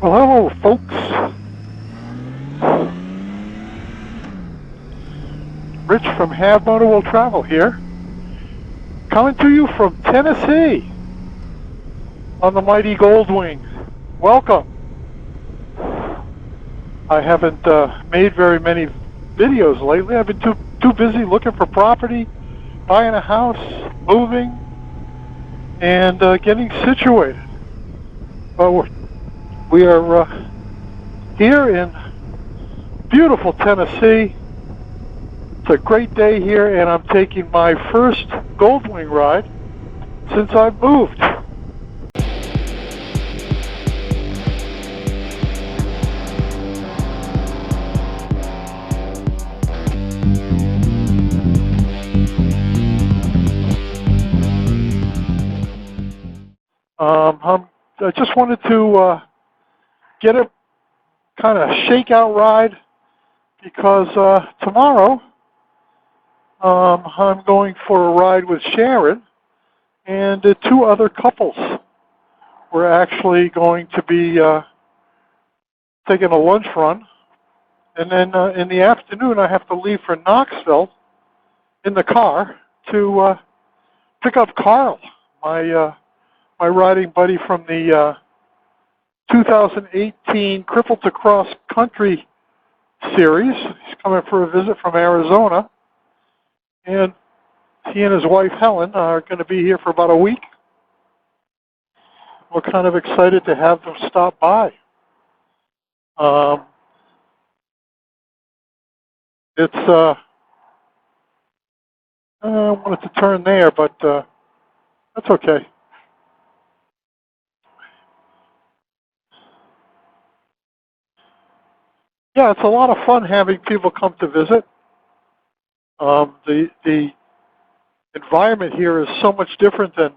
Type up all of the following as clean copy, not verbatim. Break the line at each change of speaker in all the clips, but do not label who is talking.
Well, hello, folks. Rich from Have Moto Will Travel here, coming to you from Tennessee on the mighty Goldwing. Welcome. I haven't made very many videos lately. I've been too busy looking for property, buying a house, moving, and getting situated. But we are here in beautiful Tennessee. It's a great day here, and I'm taking my first Goldwing ride since I've moved. I just wanted to get a kind of shakeout ride because tomorrow I'm going for a ride with Sharon and two other couples. We're actually going to be taking a lunch run, and then in the afternoon I have to leave for Knoxville in the car to pick up Carl, my riding buddy from the 2018 Crippled to Cross Country series. He's coming for a visit from Arizona, and he and his wife Helen are going to be here for about a week. We're kind of excited to have them stop by. I wanted to turn there, but that's okay. Yeah, it's a lot of fun having people come to visit. The environment here is so much different than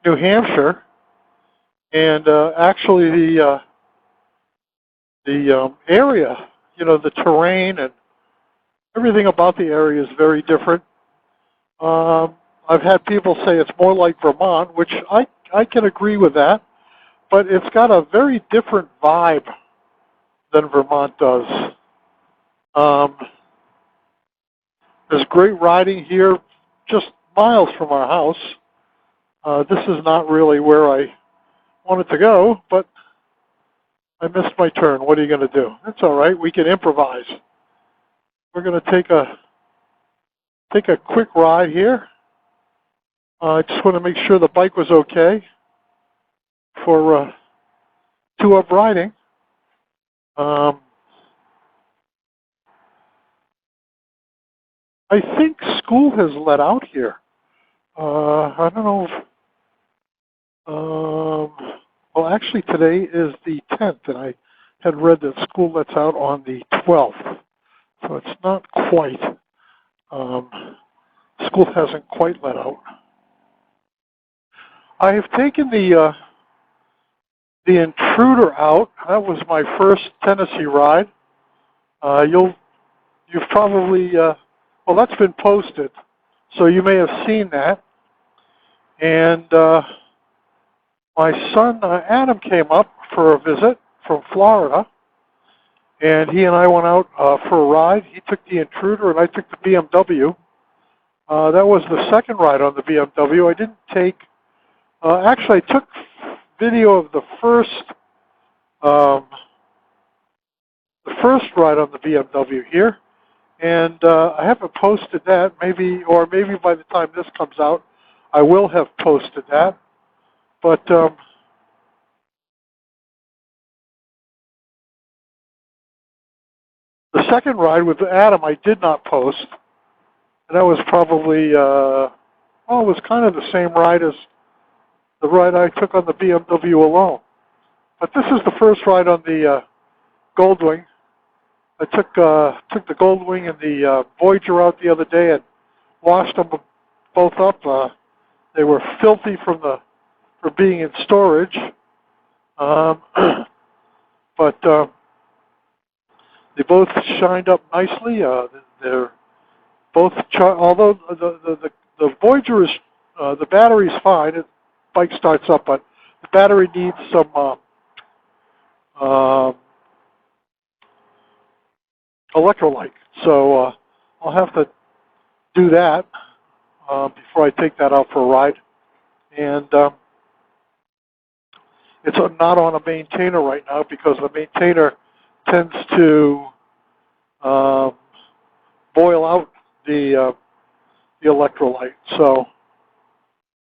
New Hampshire, and actually the area, the terrain and everything about the area is very different. I've had people say it's more like Vermont, which I can agree with that, but it's got a very different vibe than Vermont does. There's great riding here just miles from our house. This is not really where I wanted to go, but I missed my turn. What are you going to do? That's all right. We can improvise. We're going to take a quick ride here. I just want to make sure the bike was okay for two-up riding. I think school has let out here. I don't know if, well, actually today is the 10th, and I had read that school lets out on the 12th. So it's not quite. School hasn't quite let out. I have taken the Intruder out. That was my first Tennessee ride. You've probably, well, that's been posted, so you may have seen that. And my son Adam came up for a visit from Florida, and he and I went out for a ride. He took the Intruder, and I took the BMW. That was the second ride on the BMW. I didn't take, actually I took video of the first ride on the BMW here, and I haven't posted that. Maybe by the time this comes out, I will have posted that. But the second ride with Adam, I did not post. And that was probably, well, it was kind of the same ride as the ride I took on the BMW alone. But this is the first ride on the Goldwing. I took the Goldwing and the Voyager out the other day and washed them both up. They were filthy for being in storage, but they both shined up nicely. They're both, although the Voyager is, the battery's fine. The bike starts up, but the battery needs some um, electrolyte. So I'll have to do that before I take that out for a ride. And it's not on a maintainer right now because the maintainer tends to boil out the electrolyte. So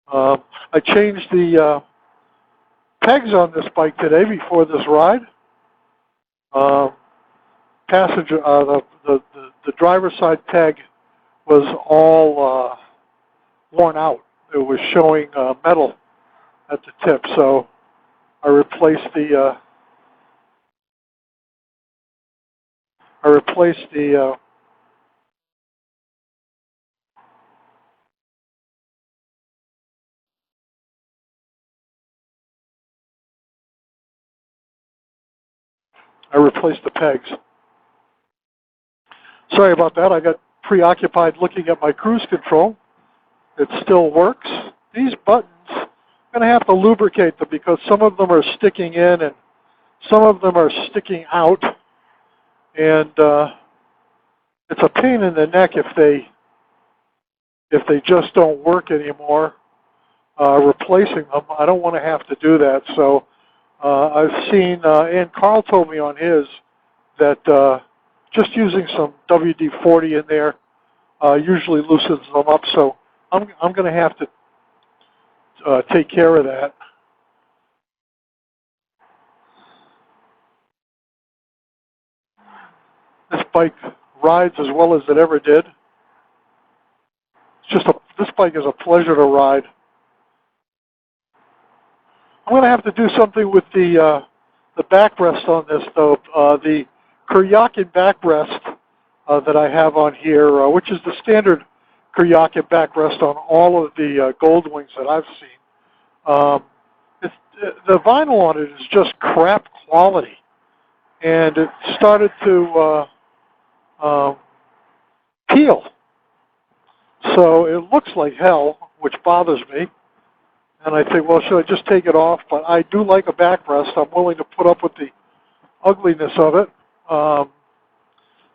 I changed the pegs on this bike today before this ride. Passenger, the driver's side peg was all worn out. It was showing metal at the tip, so I replaced the I replaced the pegs. Sorry about that. I got preoccupied looking at my cruise control. It still works. These buttons, I'm going to have to lubricate them because some of them are sticking in and some of them are sticking out. And it's a pain in the neck if they just don't work anymore. Replacing them, I don't want to have to do that. So I've seen, and Carl told me on his that just using some WD-40 in there usually loosens them up. So I'm going to have to take care of that. This bike rides as well as it ever did. It's just this bike is a pleasure to ride. I'm going to have to do something with the backrest on this, though. The Kuryakin backrest that I have on here, which is the standard Kuryakin backrest on all of the Goldwings that I've seen. The vinyl on it is just crap quality, and it started to peel. So it looks like hell, which bothers me. And I think, well, should I just take it off? But I do like a backrest. I'm willing to put up with the ugliness of it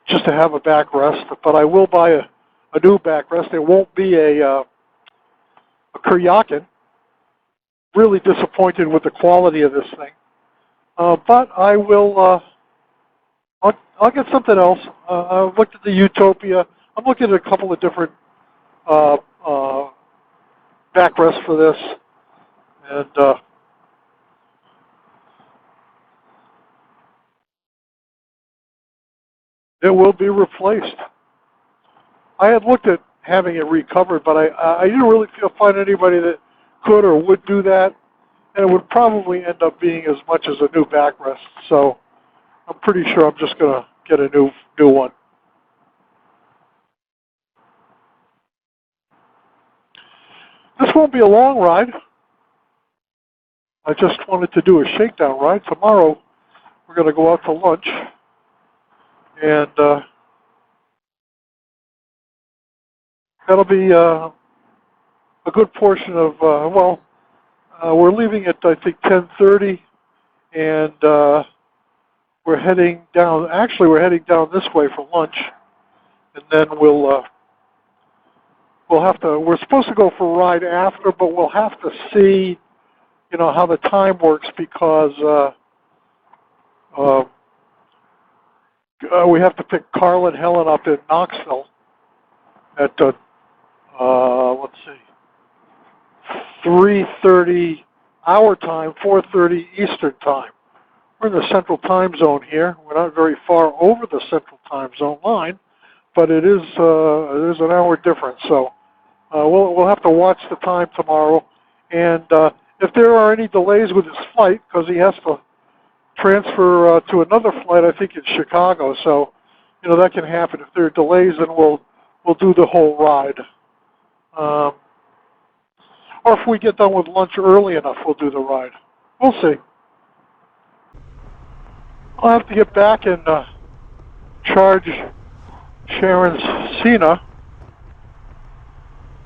just to have a backrest. But I will buy a new backrest. It won't be a Kuryakin. Really disappointed with the quality of this thing. But I will, I'll get something else. I've looked at the Utopia. I'm looking at a couple of different backrests for this. And it will be replaced. I had looked at having it recovered, but I didn't really find anybody that could or would do that, and it would probably end up being as much as a new backrest. So I'm pretty sure I'm just going to get a new one. This won't be a long ride. I just wanted to do a shakedown ride. Tomorrow we're going to go out to lunch, and that'll be a good portion of, we're leaving at, I think, 10:30, and we're heading down, actually we're heading down this way for lunch, and then we'll have to, we're supposed to go for a ride after, but we'll have to see, how the time works because we have to pick Carl and Helen up in Knoxville at, let's see, 3:30 our time, 4:30 Eastern time. We're in the Central Time Zone here. We're not very far over the Central Time Zone line, but it is there's an hour difference. So we'll have to watch the time tomorrow, and if there are any delays with his flight, because he has to transfer to another flight, I think in Chicago. So that can happen. If there are delays, then we'll do the whole ride. Or if we get done with lunch early enough, we'll do the ride. We'll see. I'll have to get back and charge Sharon's Cena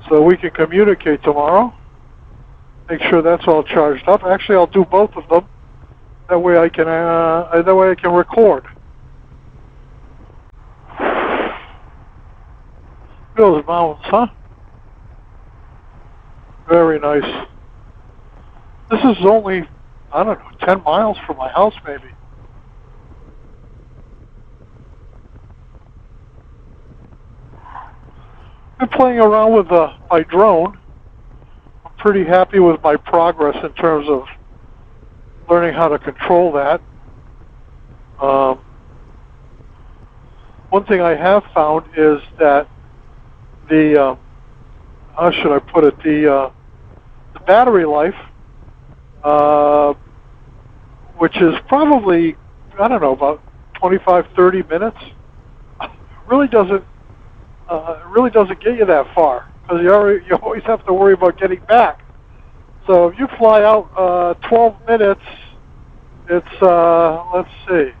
so we can communicate tomorrow. Make sure that's all charged up. Actually, I'll do both of them. That way I can record. Those mountains, huh? Very nice. This is only, I don't know, 10 miles from my house, maybe. I've been playing around with my drone. I'm pretty happy with my progress in terms of learning how to control that. One thing I have found is that the, how should I put it, the battery life, which is probably, I don't know, about 25, 30 minutes, really doesn't get you that far, because you always have to worry about getting back. So if you fly out 12 minutes, it's let's see,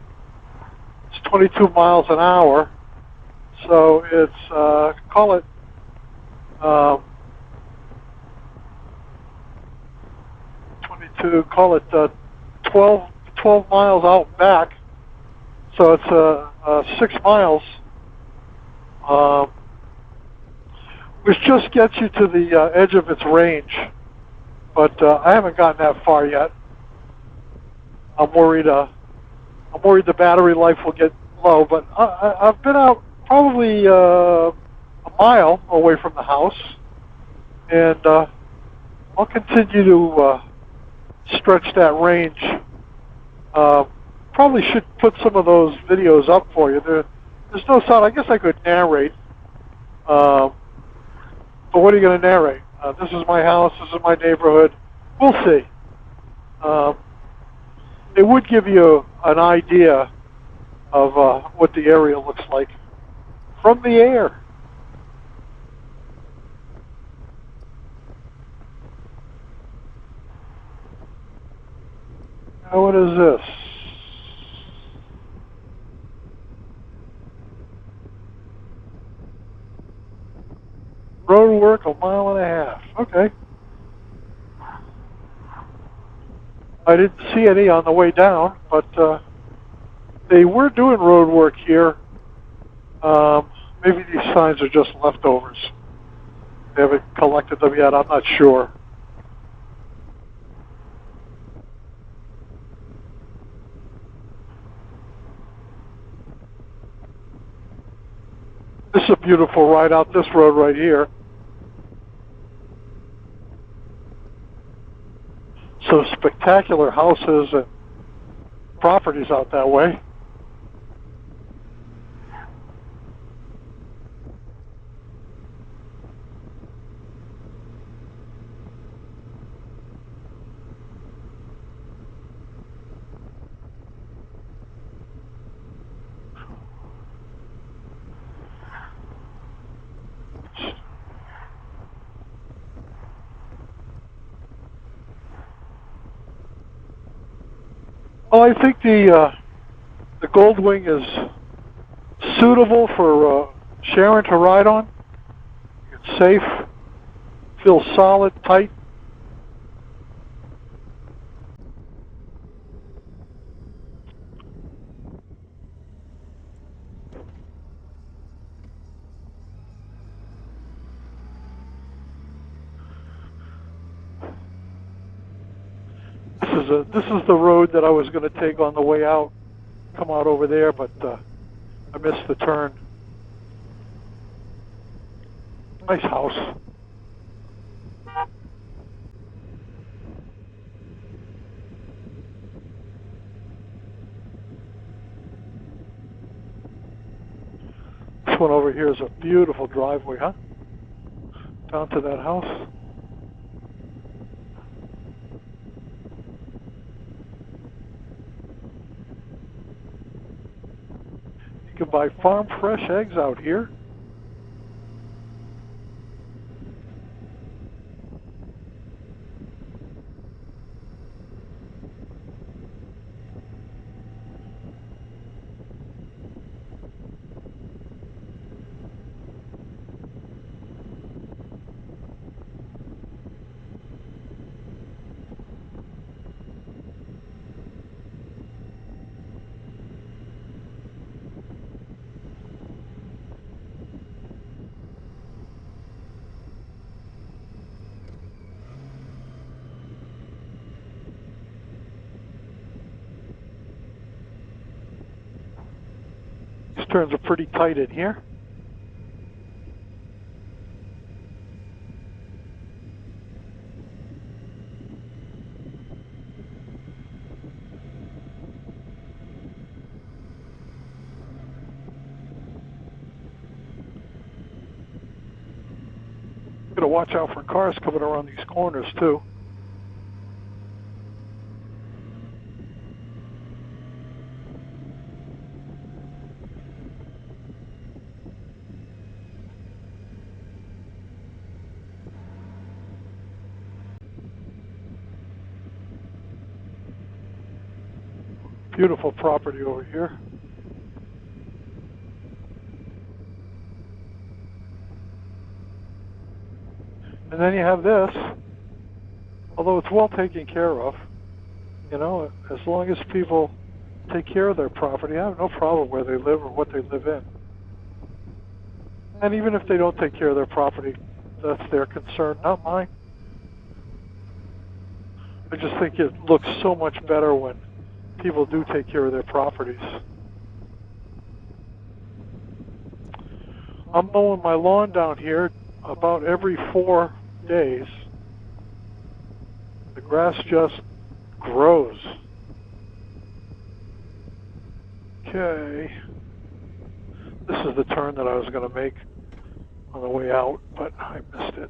it's 22 miles an hour. So it's call it 22, call it 12 miles out and back. So it's 6 miles. Which just gets you to the edge of its range, but I haven't gotten that far yet. I'm worried the battery life will get low, but I've been out probably a mile away from the house, and I'll continue to stretch that range. Probably should put some of those videos up for you. There's no sound. I guess I could narrate. But what are you going to narrate? This is my house, this is my neighborhood. We'll see. It would give you an idea of what the area looks like from the air. Now what is this? Road work, a mile and a half. Okay. I didn't see any on the way down, but they were doing road work here. Maybe these signs are just leftovers. They haven't collected them yet, I'm not sure. This is a beautiful ride out this road right here. So spectacular houses and properties out that way. Well, I think the Goldwing is suitable for Sharon to ride on. It's safe, feels solid, tight. This is the road that I was going to take on the way out. Come out over there, but I missed the turn. Nice house. This one over here is a beautiful driveway, huh? Down to that house. You can buy farm fresh eggs out here. These turns are pretty tight in here. Gotta watch out for cars coming around these corners too. Beautiful property over here. And then you have this, although it's well taken care of, you know, as long as people take care of their property, I have no problem where they live or what they live in. And even if they don't take care of their property, that's their concern, not mine. I just think it looks so much better when people do take care of their properties. I'm mowing my lawn down here about every 4 days. The grass just grows. Okay. This is the turn that I was going to make on the way out, but I missed it.